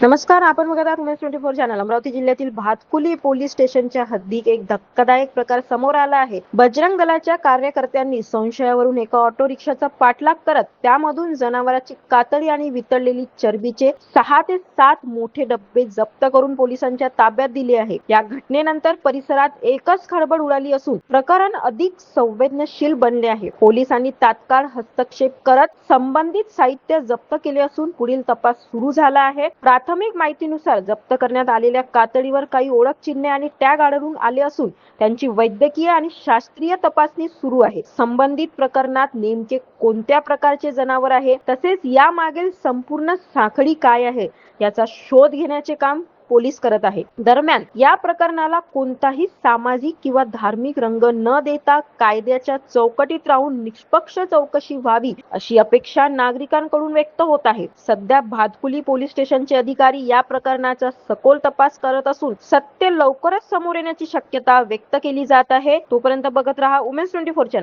नमस्कार, आपण बघत आहात उमेश 24 चॅनल. अमरावती जिल्ह्यातील भातकुली पोलीस स्टेशनच्या हद्दीत एक धक्कादायक प्रकार समोर आला आहे. बजरंग दलाच्या कार्यकर्त्यांनी संशयावरून एका ऑटो रिक्षाचा पाठलाग करत त्यामधून जनावरांची कातडी आणि वितळलेली चरबीचे 6 ते 7 मोठे डब्बे जप्त करून पोलिसांच्या ताब्यात दिले आहे. या घटनेनंतर परिसरात एकच खळबळ उडाली असून प्रकरण अधिक संवेदनशील बनले आहे. पोलिसांनी तात्काळ हस्तक्षेप करत संबंधित साहित्य जप्त केले असून पुढील तपास सुरू झाला आहे. प्राथमिक माहितीनुसार जप्त करण्यात आलेल्या कातडीवर काही ओळख चिन्हे आणि टॅग आढळून आले असून त्यांची वैद्यकीय आणि शास्त्रीय तपासणी सुरू आहे. संबंधित प्रकरणात नेमके कोणत्या प्रकारचे जनावर आहे तसेच यामागील संपूर्ण साखळी काय आहे याचा शोध घेण्याचे काम पोलीस करत आहे. दरम्यान या प्रकरणाला कोणताही सामाजिक किंवा धार्मिक रंग न देता कायद्याच्या चौकटीत राहून निष्पक्ष चौकशी व्हावी अशी अपेक्षा नागरिकांकडून व्यक्त होत आहे. सध्या भातकुली पोलीस स्टेशनचे अधिकारी या प्रकरणाचा सखोल तपास करत असून सत्य लवकरच समोर येण्याची शक्यता व्यक्त केली जात आहे. तोपर्यंत बघत रहा उमेश 24 चॅनल.